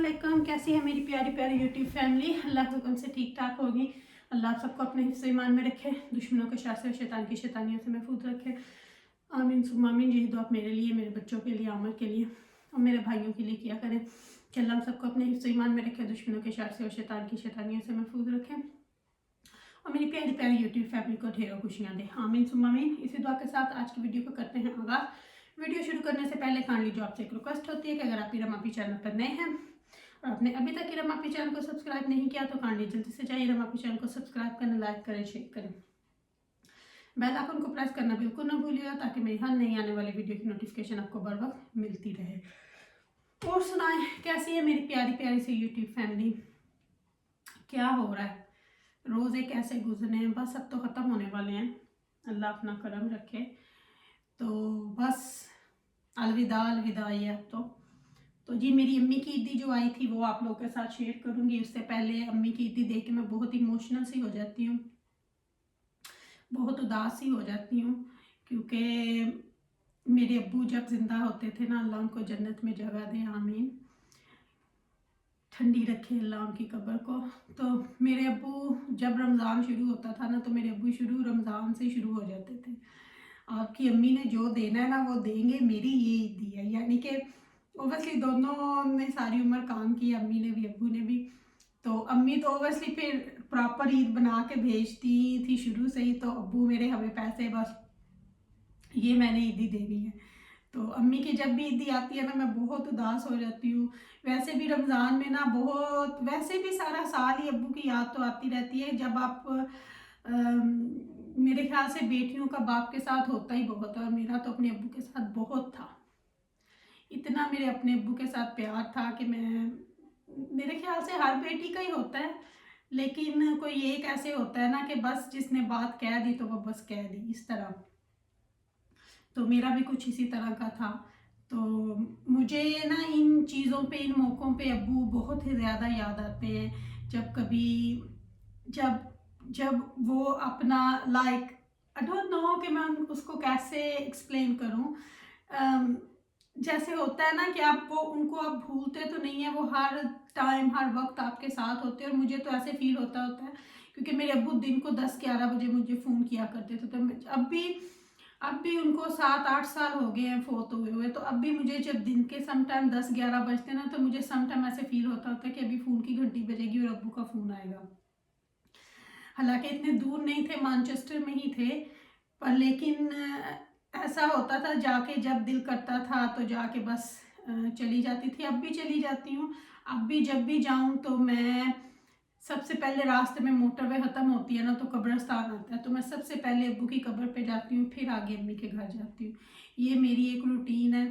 वालेकुम। कैसी है मेरी प्यारी प्यारी यूट्यूब फैमिली। अल्लाह के हुक्म से ठीक ठाक होगी। अल्लाह आप सबको अपने हिफ्ज़ ईमान में रखे, दुश्मनों के शार से शैतान की शैतानियों से महफूज रखे। आमीन सुम्मा आमीन। यही दुआ आप मेरे लिए, मेरे बच्चों के लिए, आमर के लिए और मेरे भाइयों के लिए किया करें कि अल्लाह हम सबको अपने हिफ्ज़ ईमान में रखे, दुश्मनों के शार से और शैतान की शैतानियों से महफूज रखें और मेरी प्यारी प्यारी यूट्यूब फैमिली को ढेरों खुशियाँ दे। आमीन सुम्मा आमीन। इसी दुआ के साथ आज की वीडियो को करते हैं आगाज़। वीडियो शुरू करने से पहले काइंडली जो आपसे एक रिक्वेस्ट होती है कि अगर आप रमापी चैनल पर नए हैं और आपने अभी तक रमापी चैनल को सब्सक्राइब नहीं किया तो काइंडली जल्दी से जाइए रमापी चैनल को सब्सक्राइब करें, लाइक करें, शेयर करें, बेल आइकन को प्रेस करना बिल्कुल ना भूलिएगा ताकि मेरी हर नई आने वाली वीडियो की नोटिफिकेशन आपको बर वक्त मिलती रहे। और सुनाएं, कैसी है मेरी प्यारी प्यारी सी यूट्यूब फैमिली। क्या हो रहा है, रोज़ एक ऐसे गुजरने हैं, बस अब तो ख़त्म होने वाले हैं। अल्लाह अपना करम रखे। तो बस अलविदा अलविदा ही है अब तो जी मेरी अम्मी की ईदी जो आई थी वो आप लोगों के साथ शेयर करूंगी। उससे पहले अम्मी की ईदी देख के मैं बहुत इमोशनल सी हो जाती हूँ, बहुत उदास सी हो जाती हूँ, क्योंकि मेरे अब्बू जब जिंदा होते थे ना, अल्लाह उनको जन्नत में जगह दे, आमीन, ठंडी रखे अल्लाह उनकी कब्र को। तो मेरे अब्बू जब रमज़ान शुरू होता था ना, तो मेरे अब्बू शुरू रमज़ान से शुरू हो जाते थे, आपकी अम्मी ने जो देना है ना वो देंगे, मेरी ये ईदी है। यानी कि ओबियसली दोनों ने सारी उम्र काम किया, अम्मी ने भी अब्बू ने भी। तो अम्मी तो ओबियसली फिर प्रॉपर ईद बना के भेजती थी शुरू से ही, तो अब्बू मेरे हमें पैसे बस ये मैंने ईदी देनी है। तो अम्मी की जब भी ईदी आती है ना मैं बहुत उदास हो जाती हूँ। वैसे भी रमज़ान में ना बहुत, वैसे भी सारा साल ही अब्बू की याद तो आती रहती है। जब आप मेरे ख्याल से बेटियों का बाप के साथ होता ही बहुत है, और मेरा तो अपने अब्बू के साथ बहुत था। इतना मेरे अपने अब्बू के साथ प्यार था कि मेरे ख्याल से हर बेटी का ही होता है, लेकिन कोई एक ऐसे होता है ना कि बस जिसने बात कह दी तो वो बस कह दी, इस तरह। तो मेरा भी कुछ इसी तरह का था। तो मुझे ना इन चीज़ों पे, इन मौक़ों पे अब्बू बहुत ही ज़्यादा याद आते हैं। जब कभी जब जब वो अपना लाइक आई डोंट नो कि मैं उसको कैसे एक्सप्लेन करूं। जैसे होता है ना कि आप वो उनको आप भूलते तो नहीं है, वो हर टाइम हर वक्त आपके साथ होते हैं। और मुझे तो ऐसे फील होता है क्योंकि मेरे अब्बू दिन को 10-11 बजे मुझे फ़ोन किया करते थे। तो अब भी उनको 7-8 साल हो गए हैं फोत हुए हुए। तो अब भी मुझे जब दिन के सम टाइम 10-11 बजते ना, तो मुझे सम टाइम ऐसे फील होता है कि अभी फ़ोन की घंटी बजेगी और अब्बू का फ़ोन आएगा। हालांकि इतने दूर नहीं थे, मैनचेस्टर में ही थे, पर लेकिन ऐसा होता था जाके जब दिल करता था तो जाके बस चली जाती थी। अब भी चली जाती हूँ। अब भी जब भी जाऊँ तो मैं सबसे पहले, रास्ते में मोटरवे ख़त्म होती है ना तो कब्रिस्तान आता है, तो मैं सबसे पहले अब्बू की कब्र पे जाती हूँ, फिर आगे अम्मी के घर जाती हूँ। ये मेरी एक रूटीन है।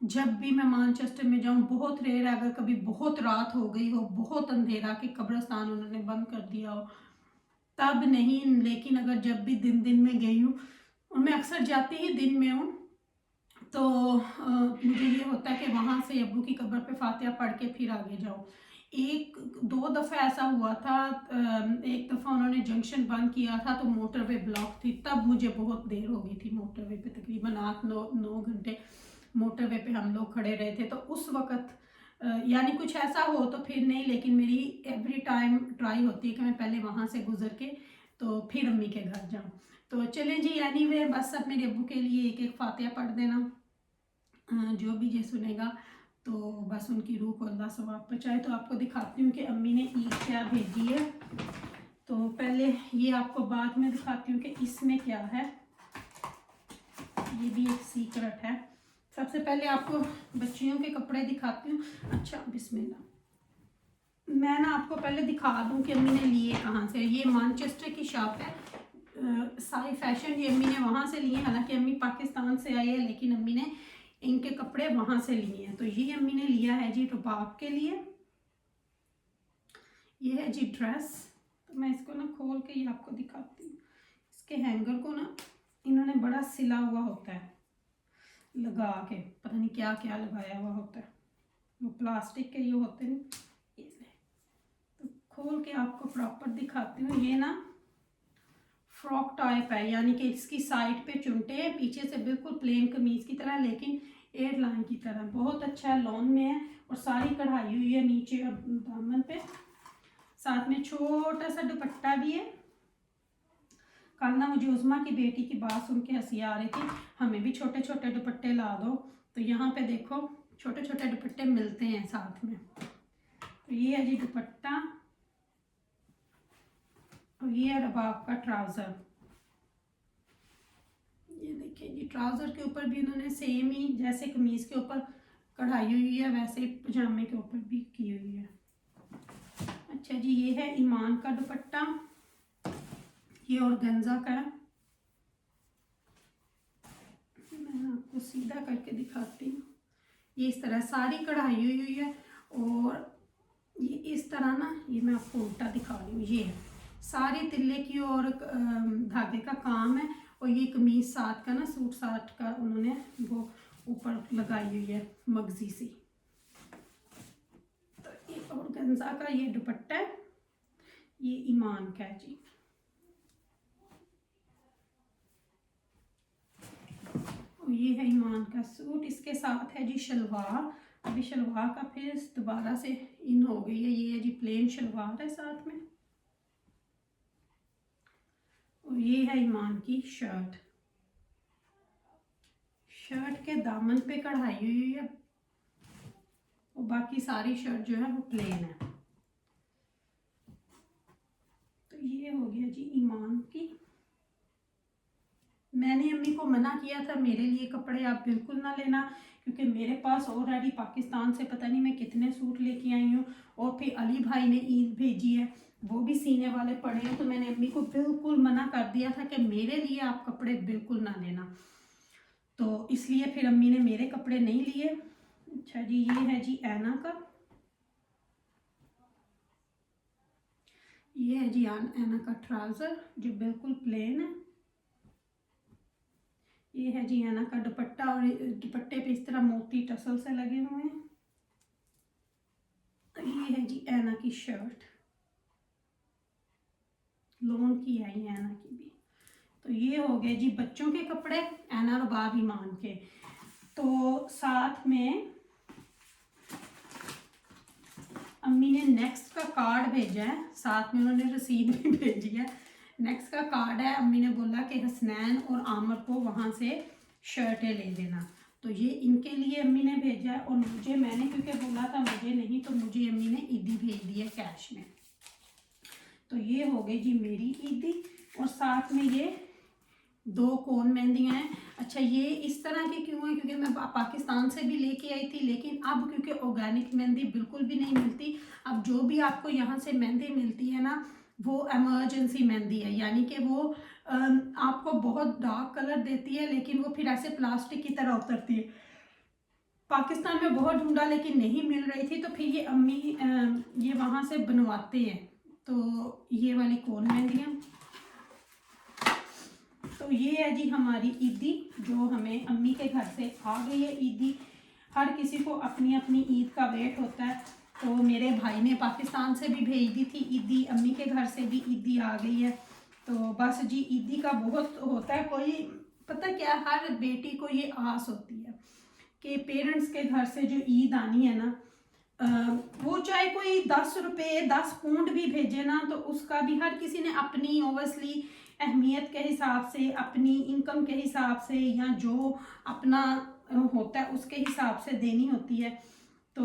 जब भी मैं मैनचेस्टर में जाऊँ, बहुत रेयर है अगर कभी बहुत रात हो गई हो, बहुत अंधेरा कि कब्रिस्तान उन्होंने बंद कर दिया हो, तब नहीं। लेकिन अगर जब भी दिन में गई हूँ, और मैं अक्सर जाती ही दिन में हूँ, तो मुझे ये होता है कि वहाँ से अब्बू की कब्र पे फातिहा पढ़ के फिर आगे जाओ। एक दो दफ़ा ऐसा हुआ था। एक दफ़ा उन्होंने जंक्शन बंद किया था तो मोटरवे ब्लॉक थी, तब मुझे बहुत देर हो गई थी मोटरवे पे, तकरीबन 8-9 घंटे मोटरवे पे हम लोग खड़े रहे थे। तो उस वक़्त यानी कुछ ऐसा हो तो फिर नहीं, लेकिन मेरी एवरी टाइम ट्राई होती है कि मैं पहले वहाँ से गुजर के तो फिर अम्मी के घर जाऊँ। तो चलें जी, एनीवे बस अब मेरे अब्बू के लिए एक एक फातिहा पढ़ देना, जो भी ये सुनेगा तो बस उनकी रूह को अल्लाह सवाब पहुँचाए। तो आपको दिखाती हूँ कि अम्मी ने ईद क्या भेजी है। तो पहले ये आपको बाद में दिखाती हूँ कि इसमें क्या है, ये भी एक सीक्रेट है। सबसे पहले आपको बच्चियों के कपड़े दिखाती हूँ। अच्छा बिस्मिल्लाह, मैं ना आपको पहले दिखा दूँ कि अम्मी ने लिए कहाँ से। ये मैनचेस्टर की शॉप है, साई फैशन, ये अम्मी ने वहाँ से लिए। हालांकि अम्मी पाकिस्तान से आई है, लेकिन अम्मी ने इनके कपड़े वहाँ से लिए हैं। तो ये अम्मी ने लिया है जी रुबाब के लिए। ये है जी ड्रेस। तो मैं इसको ना खोल के ये आपको दिखाती हूँ। इसके हैंगर को ना इन्होंने बड़ा सिला हुआ होता है, लगा के पता नहीं क्या क्या लगाया हुआ होता है, वो प्लास्टिक के ये होते हैं। तो खोल के आपको प्रॉपर दिखाती हूँ। ये ना फ्रॉक टाइप है, यानी कि इसकी साइड पे चुनटे हैं, पीछे से बिल्कुल प्लेन कमीज की तरह, लेकिन एयर लाइन की तरह, बहुत अच्छा है, लॉन में है और सारी कढ़ाई हुई है नीचे और दामन पे। साथ में छोटा सा दुपट्टा भी है। कल ना मुझे उज़मा की बेटी की बात सुन के हंसी आ रही थी, हमें भी छोटे छोटे दुपट्टे ला दो। तो यहाँ पे देखो छोटे छोटे दुपट्टे मिलते हैं साथ में। तो ये है जी दुपट्टा और ये है रबाब का ट्राउज़र। ये देखिए जी, ट्राउज़र के ऊपर भी उन्होंने सेम ही जैसे कमीज़ के ऊपर कढ़ाई हुई है वैसे ही पजामे के ऊपर भी की हुई है। अच्छा जी, ये है ईमान का दुपट्टा, ये ऑर्गेन्जा का है। मैं आपको सीधा करके दिखाती हूँ। ये इस तरह सारी कढ़ाई हुई है और ये इस तरह ना, ये मैं आपको उल्टा दिखा रही हूँ। ये सारे तिल्ले की और धागे का काम है और ये कमीज साथ का ना, सूट साथ का उन्होंने वो ऊपर लगाई हुई है मगजी सी। तो ये ऑर्गेन्जा का ये दुपट्टा है, ये ईमान का है जी। और ये है ईमान का सूट, इसके साथ है जी शलवार। अभी शलवार का फिर दोबारा से इन हो गई है, ये है जी प्लेन शलवार है साथ में। और ये है ईमान की शर्ट, शर्ट के दामन पे कढ़ाई हुई है और बाकी सारी शर्ट जो है वो प्लेन है। तो ये हो गया जी ईमान की। मैंने अम्मी को मना किया था मेरे लिए कपड़े आप बिल्कुल ना लेना, क्योंकि मेरे पास ऑलरेडी पाकिस्तान से पता नहीं मैं कितने सूट लेके आई हूँ और फिर अली भाई ने ईद भेजी है, वो भी सीने वाले पड़े हैं। तो मैंने अम्मी को बिल्कुल मना कर दिया था कि मेरे लिए आप कपड़े बिल्कुल ना लेना, तो इसलिए फिर अम्मी ने मेरे कपड़े नहीं लिए। अच्छा जी, ये है जी ऐना का, ये है जी ऐना का ट्राउज़र जो बिल्कुल प्लेन है। ये है जी ऐना का दुपट्टा और दुपट्टे पे इस तरह मोती टसल से लगे हुए हैं। तो ये है जी ऐना की शर्ट, लोन की है ये ऐना की भी। तो ये हो गए जी बच्चों के कपड़े ऐना और बाब ईमान के। तो साथ में अम्मी ने नेक्स्ट का कार्ड भेजा है, साथ में उन्होंने रसीद भी भेजी है। नेक्स्ट का कार्ड है, अम्मी ने बोला कि हसनैन और आमर को वहाँ से शर्टें ले देना, तो ये इनके लिए अम्मी ने भेजा है। और मुझे, मैंने क्योंकि बोला था मुझे नहीं, तो मुझे अम्मी ने ईदी भेज दी है कैश में। तो ये हो गई जी मेरी ईदी और साथ में ये 2 कोन मेहंदियाँ हैं। अच्छा, ये इस तरह की क्यों है, क्योंकि मैं पाकिस्तान से भी लेके आई थी, लेकिन अब क्योंकि ऑर्गेनिक मेहंदी बिल्कुल भी नहीं मिलती, अब जो भी आपको यहाँ से मेहंदी मिलती है ना, वो एमरजेंसी मेहंदी है, यानी कि वो आपको बहुत डार्क कलर देती है लेकिन वो फिर ऐसे प्लास्टिक की तरह उतरती है। पाकिस्तान में बहुत ढूंढा लेकिन नहीं मिल रही थी, तो फिर ये अम्मी ये वहाँ से बनवाते हैं। तो ये वाली कोन मेहंदियाँ, तो ये है जी हमारी ईदी जो हमें अम्मी के घर से आ गई है। ईदी हर किसी को अपनी अपनी ईद का वेट होता है, तो मेरे भाई ने पाकिस्तान से भी भेज दी थी ईदी, अम्मी के घर से भी ईदी आ गई है। तो बस जी ईदी का बहुत होता है, कोई पता क्या, हर बेटी को ये आस होती है कि पेरेंट्स के घर से जो ईद आनी है ना, वो चाहे कोई 10 रुपये 10 पूंड भी भेजे ना, तो उसका भी हर किसी ने अपनी ओबियसली अहमियत के हिसाब से, अपनी इनकम के हिसाब से, या जो अपना होता है उसके हिसाब से देनी होती है। तो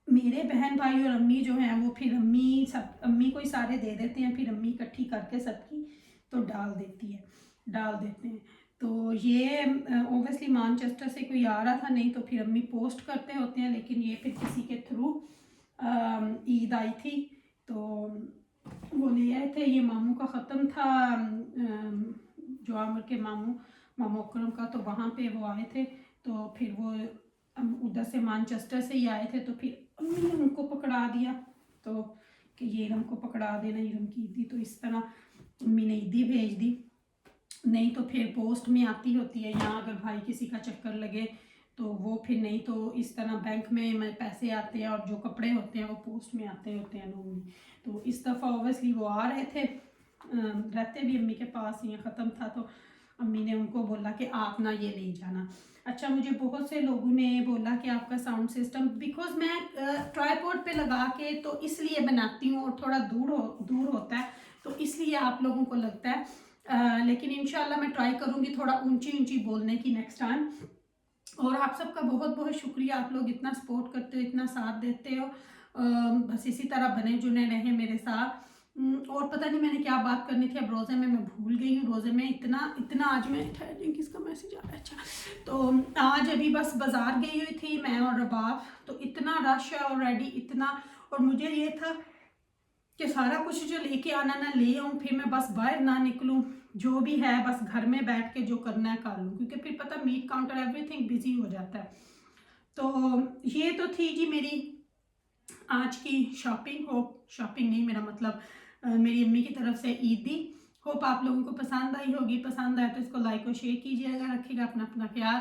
मेरे बहन भाई और अम्मी जो हैं वो फिर अम्मी को ही सारे दे देते हैं, फिर अम्मी इकट्ठी करके सबकी तो डाल देते हैं। तो ये ओबियसली मैनचेस्टर से कोई आ रहा था, नहीं तो फिर अम्मी पोस्ट करते होते हैं, लेकिन ये फिर किसी के थ्रू ईद आई थी तो वो ले आए थे। ये मामू का ख़त्म था, जो आमिर के मामू अकरम का, तो वहाँ पे वो आए थे, तो फिर वो उधर से मैनचेस्टर से ही आए थे, तो फिर अम्मी ने उनको पकड़ा दिया, तो कि ये इरम को पकड़ा देना, इरम की ईदी। तो इस तरह अम्मी ने ईदी भेज दी, नहीं तो फिर पोस्ट में आती होती है, यहाँ अगर भाई किसी का चक्कर लगे तो वो, फिर नहीं तो इस तरह बैंक में पैसे आते हैं और जो कपड़े होते हैं वो पोस्ट में आते होते हैं नॉर्मली। तो इस दफ़ा ओबियसली वो आ रहे थे, रहते भी अम्मी के पास ही, ख़त्म था, तो अम्मी ने उनको बोला कि आप ना ये ले जाना। अच्छा, मुझे बहुत से लोगों ने बोला कि आपका साउंड सिस्टम, बिकॉज मैं ट्राइपॉड पे लगा के तो इसलिए बनाती हूँ और थोड़ा दूर होता है, तो इसलिए आप लोगों को लगता है। लेकिन इंशाल्लाह मैं ट्राई करूँगी थोड़ा ऊंची ऊंची बोलने की नेक्स्ट टाइम। और आप सबका बहुत बहुत शुक्रिया, आप लोग इतना सपोर्ट करते हो, इतना साथ देते हो। बस इसी तरह बने जुने रहें मेरे साथ। और पता नहीं मैंने क्या बात करनी थी, अब रोज़े में मैं भूल गई हूँ। रोज़े में इतना इतना आज मैं ठहरिए, किसका मैसेज आ रहा है। अच्छा, तो आज अभी बस बाज़ार गई हुई थी मैं और रबाब, तो इतना रश है ऑलरेडी, इतना। और मुझे ये था कि सारा कुछ जो लेके आना ना ले आऊँ, फिर मैं बस बाहर ना निकलूँ, जो भी है बस घर में बैठ के जो करना है कर लूँ, क्योंकि फिर पता मीट काउंटर एवरीथिंग बिजी हो जाता है। तो ये तो थी जी मेरी आज की शॉपिंग। होप शॉपिंग नहीं, मेरा मतलब मेरी अम्मी की तरफ से ईदी। होप आप लोगों को पसंद आई होगी। पसंद आए तो इसको लाइक और शेयर कीजिएगा, रखिएगा अपना अपना ख्याल।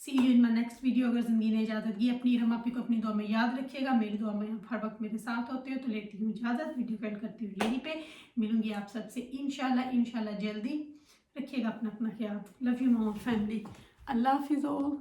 See you in my next video. अगर ज़िंदगी ने इजाज़त दी, अपनी रमापी को अपनी दुआ में याद रखिएगा। मेरी दुआ में आप हर वक्त मेरे साथ होते हो, तो लेती हूँ इजाज़त। वीडियो एंड करती हूँ यहीं पे। मिलूंगी आप सबसे इंशाल्लाह जल्दी। रखिएगा अपना अपना ख्याल। Love you mom family. अल्लाह हाफिज़ ऑल।